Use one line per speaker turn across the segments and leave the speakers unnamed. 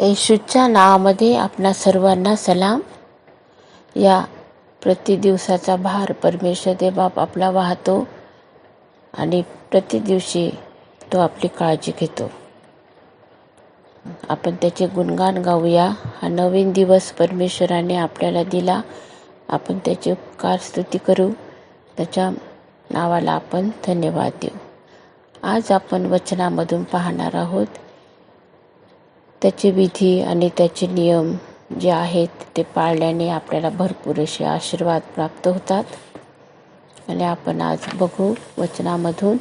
येशूच्या नावामध्ये आपणा सर्वांना सलाम. या प्रतिदिवसाचा भार परमेश्वर देवबाप आपला वाहतो आणि प्रतिदिवशी तो आपली काळजी घेतो. आपण त्याचे गुणगान गाऊया. हा नवीन दिवस परमेश्वराने आपल्याला दिला. आपण त्याचे उपकार स्तुती करू. त्याच्या नावाला आपण धन्यवाद देऊ. आज आपण वचनामधून पाहणार आहोत त्याचे विधी आणि त्याचे नियम जे आहेत ते पाळल्याने आपल्याला भरपूर असे आशीर्वाद प्राप्त होतात. आणि आपण आज बघू वचनामधून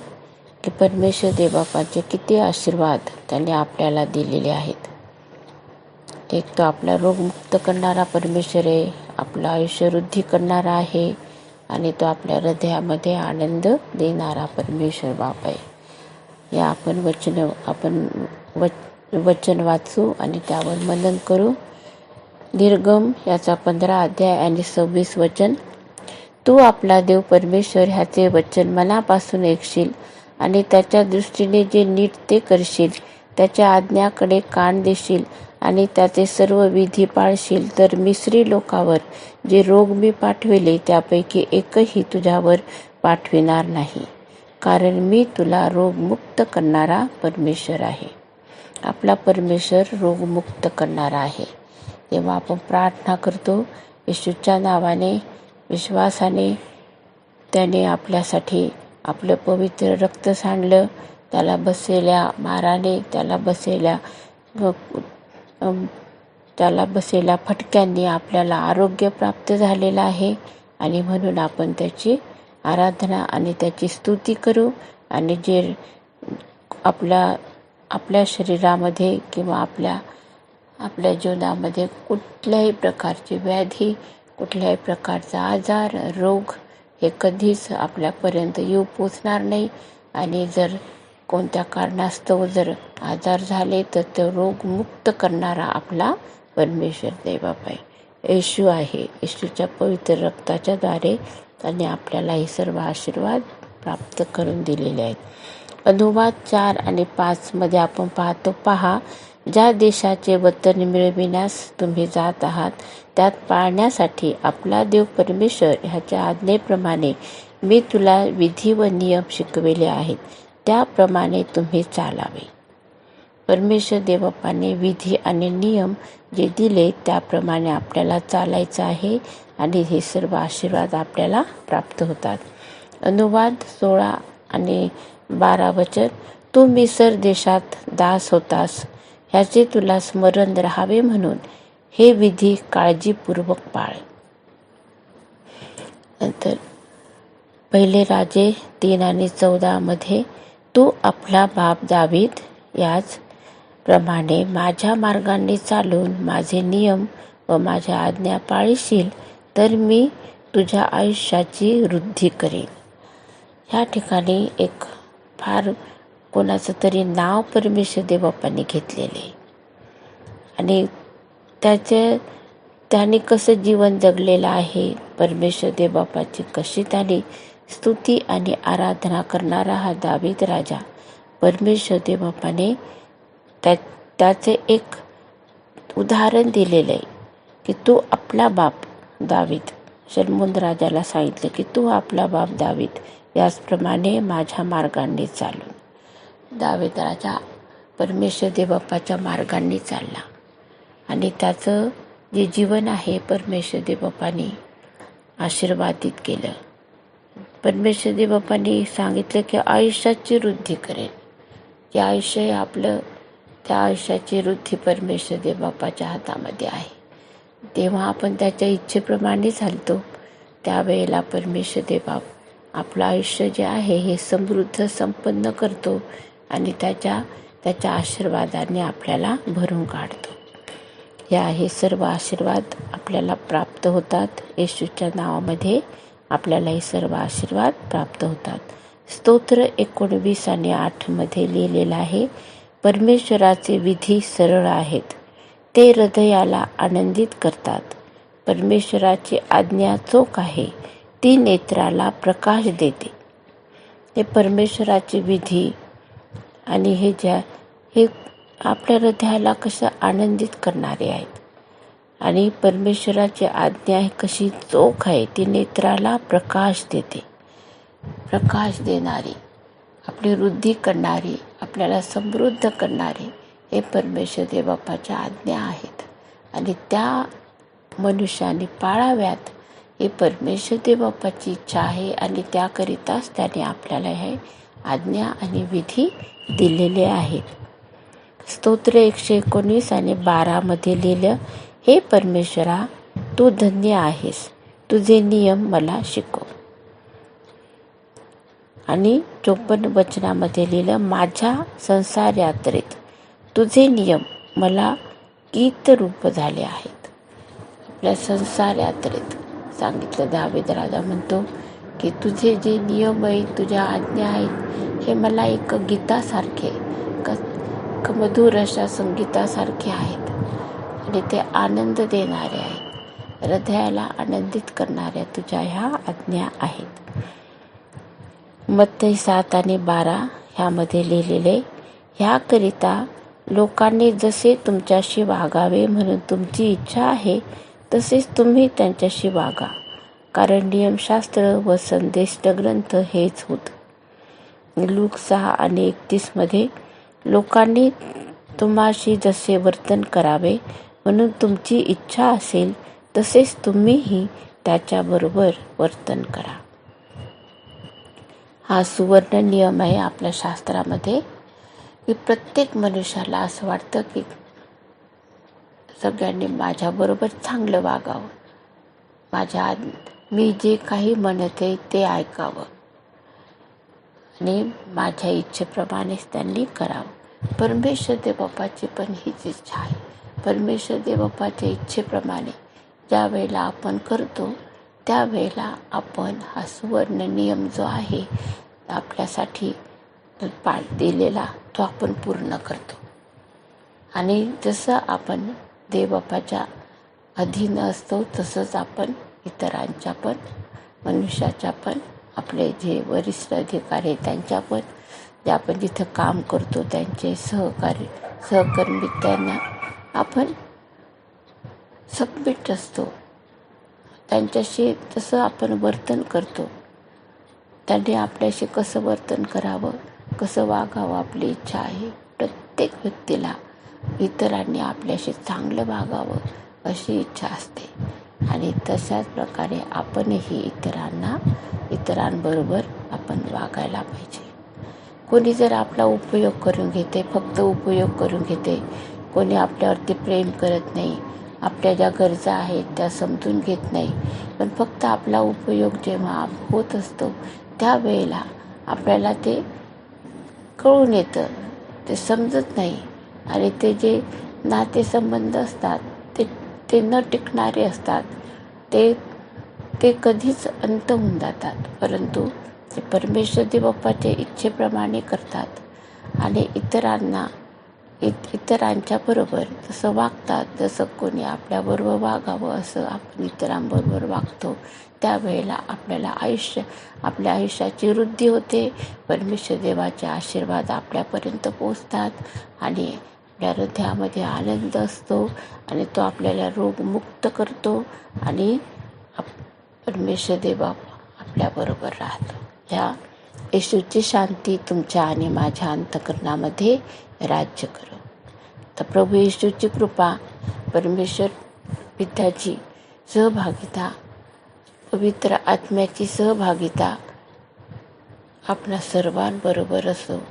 की परमेश्वर देवबापाचे किती आशीर्वाद त्याने आपल्याला दिलेले आहेत. एक तो आपला रोगमुक्त करणारा परमेश्वर आहे, आपलं आयुष्य वृद्धी करणारा आहे आणि तो आपल्या हृदयामध्ये आनंद देणारा परमेश्वर बाप आहे. या आपण वचन वाचू आणि त्यावर मनन करू. निर्गम याचा 15 अध्याय आणि 26 वचन. तू आपला देव परमेश्वर ह्याचे वचन मनापासून ऐकशील आणि त्याच्या दृष्टीने जे नीट ते करशील, त्याच्या आज्ञाकडे कान देशील आणि त्याचे सर्व विधी पाळशील, तर मिस्री लोकावर जे रोग मी पाठविले त्यापैकी एकही तुझ्यावर पाठविणार नाही, कारण मी तुला रोगमुक्त करणारा परमेश्वर आहे. आपला परमेश्वर रोगमुक्त करणारा आहे. तेव्हा आपण प्रार्थना करतो येशूच्या नावाने, विश्वासाने. त्याने आपल्यासाठी आपलं पवित्र रक्त सांडलं. त्याला बसलेल्या माराने, त्याला बसलेल्या फटक्यांनी आपल्याला आरोग्य प्राप्त झालेलं आहे. आणि म्हणून आपण त्याची आराधना आणि त्याची स्तुती करू. आणि जे आपल्या शरीरामध्ये किंवा आपल्या जीवनामध्ये कुठल्याही प्रकारची व्याधी, कुठल्याही प्रकारचा आजार, रोग हे कधीच आपल्यापर्यंत येऊ पोचणार नाही. आणि जर कोणत्या कारणास्तव जर आजार झाले तर तो रोग मुक्त करणारा आपला परमेश्वर देवबाप आहे, येशू आहे. येशूच्या पवित्र रक्ताच्या द्वारे त्याने आपल्याला हे सर्व आशीर्वाद प्राप्त करून दिलेले आहेत. अनुवाद 4 आणि 5 मध्ये आपण पाहतो, पहा, ज्या देशाचे वतन मिळविण्यास तुम्ही जात आहात त्यात पाळण्यासाठी आपला देव परमेश्वर ह्याच्या आज्ञेप्रमाणे मी तुला विधी व नियम शिकविले आहेत, त्याप्रमाणे तुम्ही चालावे. परमेश्वर देवबापाने विधी आणि नियम जे दिले त्याप्रमाणे आपल्याला चालायचं आहे आणि हे सर्व आशीर्वाद आपल्याला प्राप्त होतात. अनुवाद 16 आणि 12 वचन. तू मिस्र देशात दास होतास ह्याचे तुला स्मरण राहावे म्हणून हे विधी काळजीपूर्वक पाळ. नंतर पहिले राजे 3 आणि 14 मध्ये, तू आपला बाप दावीद याच प्रमाणे माझ्या मार्गांनी चालून माझे नियम व माझ्या आज्ञा पाळशील तर मी तुझ्या आयुष्याची वृद्धी करेन. ह्या ठिकाणी एक फार कोणाचं तरी नाव परमेश्वर देवबापाने घेतलेले आणि त्याने कसं जीवन जगलेलं आहे, परमेश्वर देवबापाची कशी त्याने स्तुती आणि आराधना करणारा हा दावीद राजा, परमेश्वर देवबापाने त्याचे एक उदाहरण दिलेलं आहे की तू आपला बाप दावीद, शलोमोन राजाला सांगितले की तू आपला बाप दावीद याचप्रमाणे माझ्या मार्गांनी चालून. दावीद राजा परमेश्वर देवबापाच्या मार्गांनी चालला आणि त्याचं जे जीवन आहे परमेश्वर देवबापाने आशीर्वादित केलं. परमेश्वर देवबापाने सांगितलं की आयुष्याची वृद्धी करेल. जे आयुष्य आहे आपलं, त्या आयुष्याची वृद्धी परमेश्वर देवबापाच्या हातामध्ये आहे. तेव्हा आपण त्याच्या इच्छेप्रमाणे चालतो त्यावेळेला परमेश्वर देवबाप आपलं आयुष्य जे आहे हे समृद्ध संपन्न करतो आणि त्याच्या आशीर्वादाने आपल्याला भरून काढतो. हे सर्व आशीर्वाद आपल्याला प्राप्त होतात. येशूच्या नावामध्ये आपल्याला हे सर्व आशीर्वाद प्राप्त होतात. स्तोत्र 19 आणि 8 मध्ये लिहिलेलं आहे, परमेश्वराचे विधी सरळ आहेत, ते हृदयाला आनंदित करतात. परमेश्वराची आज्ञा चोख आहे, ती नेत्राला प्रकाश देते. हे परमेश्वराचे विधी आणि हे आपल्या हृदयाला कसं आनंदित करणारे आहेत. आणि परमेश्वराची आज्ञा कशी चोख आहे, ती नेत्राला प्रकाश देते, प्रकाश देणारी, आपली वृद्धी करणारी, आपल्याला समृद्ध करणारी हे परमेश्वर देवबापाच्या आज्ञा आहेत. आणि त्या मनुष्याने पाळाव्यात ही परमेश्वर देवबापाची इच्छा आहे. आणि त्याकरिताच त्याने आपल्याला हे आज्ञा आणि विधी दिलेले आहेत. स्तोत्र 119 आणि 12 मध्ये लिहिलं, हे परमेश्वरा, तू धन्य आहेस, तुझे नियम मला शिकव. आणि 54 वचनामध्ये लिहिलं, माझ्या संसार यात्रेत तुझे नियम मला गीतरूप झाले आहेत. आपल्या संसार यात्रेत सांगितलं, दावीद राजा म्हणतो की तुझे जे नियम आहेत, तुझ्या आज्ञा आहेत, हे मला एक गीतासारखे, मधुर अशा संगीतासारखे आहेत. आणि ते आनंद देणारे आहेत, हृदयाला आनंदित करणाऱ्या तुझ्या ह्या आज्ञा आहेत. मत्ती 7 आणि 12 ह्यामध्ये लिहिलेले, ह्याकरिता लोकांनी जसे तुमच्याशी वागावे म्हणून तुमची इच्छा आहे, तसेच तुम्ही त्यांच्याशी वागा, कारण नियमशास्त्र व संदेष्ट ग्रंथ हेच होत. लूक 6 आणि 31 मध्ये, लोकांनी तुम्हाशी जसे वर्तन करावे म्हणून तुमची इच्छा असेल, तसेच तुम्हीही त्याच्याबरोबर वर्तन करा. हा सुवर्ण नियम आहे आपल्या शास्त्रामध्ये, की प्रत्येक मनुष्याला असं वाटतं की सगळ्यांनी माझ्याबरोबर चांगलं वागावं, मी जे काही म्हणते ते ऐकावं आणि माझ्या इच्छेप्रमाणेच त्यांनी करावं. परमेश्वर देवबापाची पण हीच इच्छा आहे. परमेश्वर देवबापाच्या इच्छेप्रमाणे ज्या वेळेला आपण करतो, त्यावेळेला आपण हा सुवर्ण नियम जो आहे आपल्यासाठी दिलेला, तो आपण पूर्ण करतो. आणि जसं आपण देवबापाच्या अधीन असतो, तसंच आपण इतरांच्या पण, मनुष्याच्या पण, आपले जे वरिष्ठ अधिकारी आहेत त्यांच्या पण, जे आपण जिथं काम करतो त्यांचे सहकर्मी, त्यांना आपण सबमिट असतो. त्यांच्याशी तसं आपण वर्तन करतो. त्यांनी आपल्याशी कसं वर्तन करावं, कसं वागावं, आपली इच्छा आहे. प्रत्येक व्यक्तीला इतरांनी आपल्याशी चांगलं वागावं अशी इच्छा असते. आणि तशाच प्रकारे आपणही इतरांबरोबर आपण वागायला पाहिजे. कोणी जर आपला उपयोग करून घेते, फक्त उपयोग करून घेते, कोणी आपल्यावरती प्रेम करत नाही, आपल्या ज्या गरजा आहेत त्या समजून घेत नाही, पण फक्त आपला उपयोग जेव्हा होत असतो त्यावेळेला आपल्याला ते कळून येतं, ते समजत नाही. आणि ते जे नातेसंबंध असतात ते न टिकणारे असतात, ते कधीच अंत होऊन जातात. परंतु ते परमेश्वर देवबापाच्या इच्छेप्रमाणे करतात आणि इतरांच्या बरोबर जसं वागतात, जसं कोणी आपल्याबरोबर वागावं असं आपण इतरांबरोबर वागतो, त्यावेळेला आपल्या आयुष्याची वृद्धी होते. परमेश्वर देवाचे आशीर्वाद आपल्यापर्यंत पोचतात आणि आपल्या हृदयामध्ये आनंद असतो आणि तो आपल्याला रोगमुक्त करतो आणि परमेश्वर देव आपल्याबरोबर राहतो. ह्या येशूची शांती तुमच्या आणि माझ्या अंतःकरणामध्ये राज्य करो. तर प्रभू येशूची कृपा, परमेश्वर पित्याची सहभागिता, पवित्र आत्म्याची सहभागिता आपणा सर्वांबरोबर असो.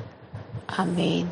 आमेन.